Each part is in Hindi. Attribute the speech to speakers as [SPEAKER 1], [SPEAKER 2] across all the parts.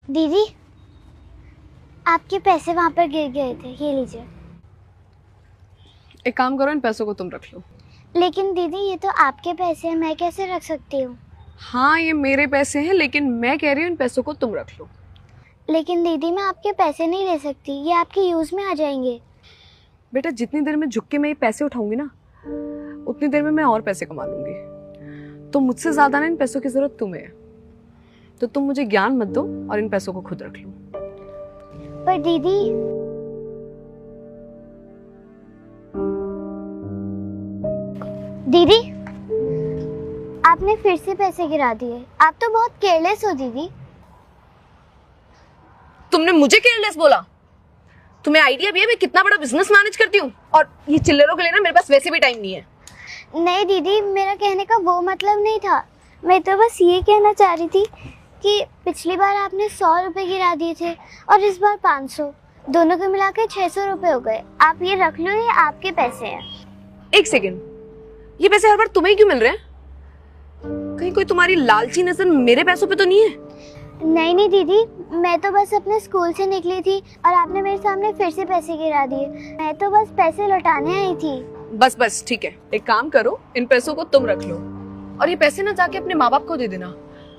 [SPEAKER 1] दीदी, आपके पैसे वहाँ पर गिर गए थे, ये लीजिए।
[SPEAKER 2] एक काम करो, इन पैसों को तुम रख लो।
[SPEAKER 1] लेकिन दीदी, ये तो आपके पैसे हैं, मैं कैसे रख सकती हूँ?
[SPEAKER 2] हाँ, ये मेरे पैसे हैं, लेकिन मैं कह रही हूँ इन पैसों को तुम रख लो।
[SPEAKER 1] लेकिन दीदी, मैं आपके पैसे नहीं ले सकती, ये आपके यूज़ में आ जाएंगे।
[SPEAKER 2] बेटा, जितनी देर में झुक के मैं ये पैसे उठाऊंगी ना, उतनी देर में मैं और पैसे कमा लूंगी। तो मुझझसे ज्यादा ना इन पैसों की जरूरत तुम्हें है। तो तुम मुझे ज्ञान मत दो और इन पैसों को खुद रख लो।
[SPEAKER 1] पर दीदी, दीदी, आपने फिर से पैसे गिरा दिए। आप तो बहुत केयरलेस हो दीदी।
[SPEAKER 2] तुमने मुझे केयरलेस बोला? तुम्हें आइडिया भी है मैं कितना बड़ा बिजनेस मैनेज करती हूँ? और ये चिल्लरों के लिए ना मेरे पास वैसे भी टाइम नहीं है।
[SPEAKER 1] नहीं दीदी, मेरा कहने का वो मतलब नहीं था। मैं तो बस ये कहना चाह रही थी कि पिछली बार आपने 100 रुपये गिरा दिए थे और इस बार 500, दोनों को मिलाकर 600 रुपये हो गए। आप ये रख लो, ये आपके पैसे हैं।
[SPEAKER 2] एक सेकेंड, ये पैसे हर बार तुम्हें क्यों मिल रहे हैं? कहीं कोई तुम्हारी लालची नजर मेरे पैसों पे तो नहीं है?
[SPEAKER 1] नहीं नहीं दीदी, मैं तो बस अपने स्कूल से निकली थी और आपने मेरे सामने फिर से पैसे गिरा दिए। मैं तो बस पैसे लौटाने आई थी।
[SPEAKER 2] बस बस ठीक है, एक काम करो, इन पैसों को तुम रख लो और ये पैसे ना जाके अपने माँ बाप को दे देना,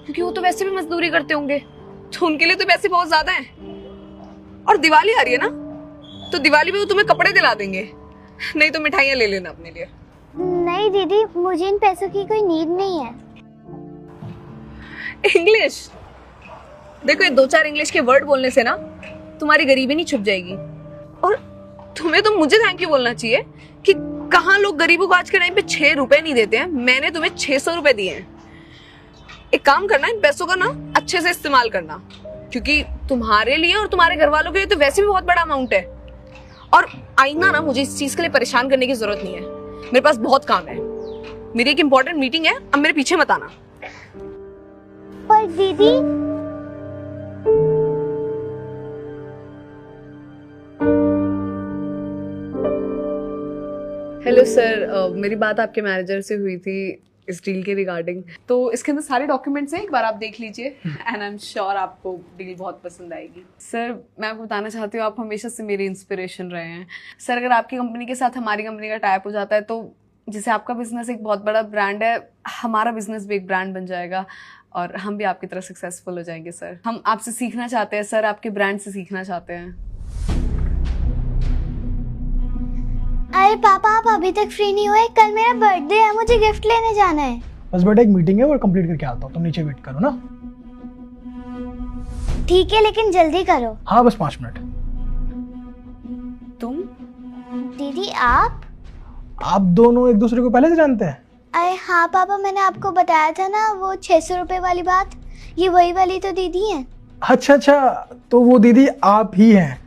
[SPEAKER 2] क्योंकि वो तो वैसे भी मजदूरी करते होंगे, तो उनके लिए तो पैसे बहुत ज्यादा हैं। और दिवाली आ रही है ना, तो दिवाली में वो तुम्हें कपड़े दिला देंगे, नहीं तो मिठाइयाँ ले लेना अपने लिए।
[SPEAKER 1] नहीं दीदी, मुझे इन पैसों की कोई नीड नहीं है।
[SPEAKER 2] इंग्लिश देखो, ये 2-4 इंग्लिश के वर्ड बोलने से ना तुम्हारी गरीबी नहीं छुप जाएगी। और तुम्हें तो मुझे थैंक यू बोलना चाहिए कि कहाँ लोग गरीबों को आज के टाइम पे 6 रुपए नहीं देते हैं। मैंने तुम्हें 600 रुपए दिए हैं। एक काम करना, इन पैसों का ना अच्छे से इस्तेमाल करना, क्योंकि तुम्हारे लिए और तुम्हारे घर वालों के लिए तो वैसे भी बहुत बड़ा अमाउंट है। और आईना ना मुझे इस चीज के लिए परेशान करने की जरूरत नहीं है, मेरे पास बहुत काम है। मेरी एक इंपॉर्टेंट मीटिंग है, अब मेरे पीछे मत आना।
[SPEAKER 1] पर दीदी,
[SPEAKER 2] हेलो सर, मेरी बात आपके मैनेजर से हुई थी इस डील के रिगार्डिंग। तो इसके अंदर सारे डॉक्यूमेंट्स हैं, एक बार आप देख लीजिए एंड आई एम श्योर आपको डील बहुत पसंद आएगी। सर, मैं आपको बताना चाहती हूँ, आप हमेशा से मेरी इंस्पिरेशन रहे हैं। सर, अगर आपकी कंपनी के साथ हमारी कंपनी का टाइप हो जाता है तो जैसे आपका बिजनेस एक बहुत बड़ा ब्रांड है, हमारा बिजनेस भी एक ब्रांड बन जाएगा और हम भी आपकी तरह सक्सेसफुल हो जाएंगे। सर, हम आपसे सीखना चाहते हैं सर, आपके ब्रांड से सीखना चाहते हैं।
[SPEAKER 1] अरे पापा, आप अभी तक फ्री नहीं हुए? कल मेरा बर्थडे है, मुझे गिफ्ट लेने जाना है।
[SPEAKER 3] बस बेटा, एक मीटिंग है और कंप्लीट करके आता हूँ, तुम नीचे वेट करो ना।
[SPEAKER 1] ठीक है, लेकिन जल्दी करो।
[SPEAKER 3] हाँ, बस 5 मिनट।
[SPEAKER 2] तुम?
[SPEAKER 1] दीदी, आप
[SPEAKER 3] दोनों एक दूसरे को पहले से जानते हैं?
[SPEAKER 1] अरे हाँ पापा, मैंने आपको बताया था ना वो 600 रुपये वाली बात, ये वही वाली तो दीदी है।
[SPEAKER 3] अच्छा अच्छा, तो वो दीदी आप ही हैं?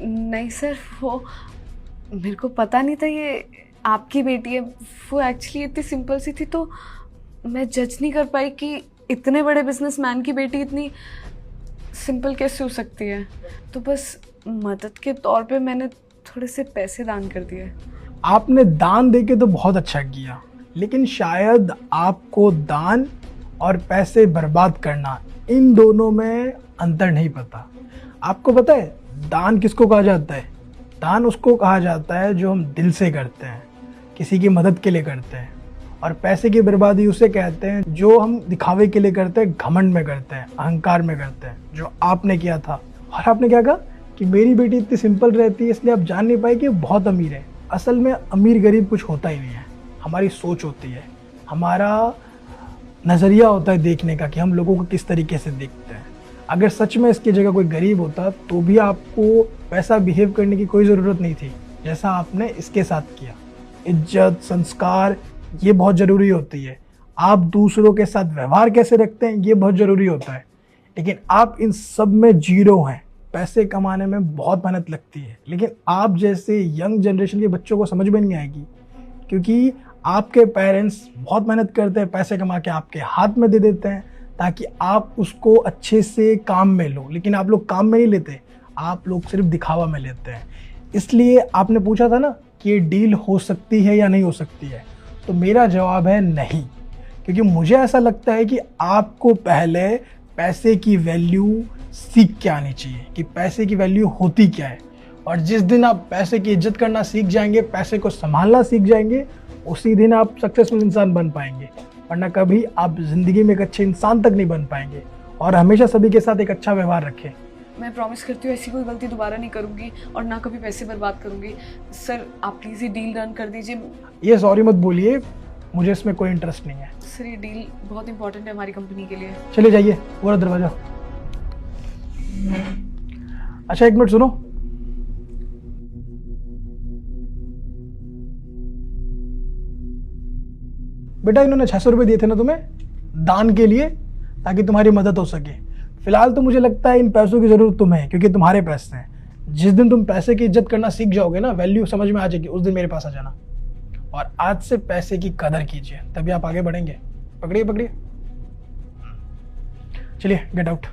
[SPEAKER 2] नहीं सर, वो मेरे को पता नहीं था ये आपकी बेटी है। वो एक्चुअली इतनी सिंपल सी थी तो मैं जज नहीं कर पाई कि इतने बड़े बिजनेसमैन की बेटी इतनी सिंपल कैसे हो सकती है। तो बस मदद के तौर पे मैंने थोड़े से पैसे दान कर दिए।
[SPEAKER 3] आपने दान देके तो बहुत अच्छा किया, लेकिन शायद आपको दान और पैसे बर्बाद करना, इन दोनों में अंतर नहीं पता। आपको पता है दान किसको कहा जाता है? दान उसको कहा जाता है जो हम दिल से करते हैं, किसी की मदद के लिए करते हैं। और पैसे की बर्बादी उसे कहते हैं जो हम दिखावे के लिए करते हैं, घमंड में करते हैं, अहंकार में करते हैं, जो आपने किया था। और आपने क्या कहा कि मेरी बेटी इतनी सिंपल रहती है इसलिए आप जान नहीं पाए कि वो बहुत अमीर है। असल में अमीर गरीब कुछ होता ही नहीं है, हमारी सोच होती है, हमारा नज़रिया होता है देखने का कि हम लोगों को किस तरीके से देखते हैं। अगर सच में इसकी जगह कोई गरीब होता तो भी आपको वैसा बिहेव करने की कोई ज़रूरत नहीं थी जैसा आपने इसके साथ किया। इज्जत, संस्कार, ये बहुत ज़रूरी होती है। आप दूसरों के साथ व्यवहार कैसे रखते हैं ये बहुत ज़रूरी होता है, लेकिन आप इन सब में जीरो हैं। पैसे कमाने में बहुत मेहनत लगती है, लेकिन आप जैसे यंग जनरेशन के बच्चों को समझ में नहीं आएगी, क्योंकि आपके पेरेंट्स बहुत मेहनत करते हैं, पैसे कमा के आपके हाथ में दे देते हैं ताकि आप उसको अच्छे से काम में लो। लेकिन आप लोग काम में नहीं लेते, आप लोग सिर्फ दिखावा में लेते हैं। इसलिए आपने पूछा था ना कि ये डील हो सकती है या नहीं हो सकती है, तो मेरा जवाब है नहीं, क्योंकि मुझे ऐसा लगता है कि आपको पहले पैसे की वैल्यू सीख के आनी चाहिए कि पैसे की वैल्यू होती क्या है। और जिस दिन आप पैसे की इज्जत करना सीख जाएंगे, पैसे को संभालना सीख जाएंगे, उसी दिन आप सक्सेसफुल इंसान बन पाएंगे। वरना कभी आप ज़िंदगी में एक अच्छे इंसान तक नहीं बन पाएंगे। और हमेशा सभी के साथ एक अच्छा व्यवहार रखें।
[SPEAKER 2] मैं प्रॉमिस करती हूँ ऐसी कोई गलती दोबारा नहीं करूँगी और ना कभी पैसे बर्बाद करूँगी। सर आप प्लीज़ ये डील रन कर दीजिए।
[SPEAKER 3] ये सॉरी मत बोलिए, मुझे इसमें कोई इंटरेस्ट नहीं है।
[SPEAKER 2] सर ये डील बहुत इंपॉर्टेंट है हमारी कंपनी के लिए।
[SPEAKER 3] चलिए जाइए, पूरा दरवाजा। अच्छा एक मिनट सुनो, बेटा इन्होंने 600 रुपये दिए थे ना तुम्हें दान के लिए, ताकि तुम्हारी मदद हो सके। फिलहाल तो मुझे लगता है इन पैसों की ज़रूरत तुम्हें है, क्योंकि तुम्हारे पैसे हैं। जिस दिन तुम पैसे की इज्जत करना सीख जाओगे ना, वैल्यू समझ में आ जाएगी, उस दिन मेरे पास आ जाना। और आज से पैसे की कदर कीजिए, तभी आप आगे बढ़ेंगे। पकड़िए पकड़िए, चलिए गेट आउट।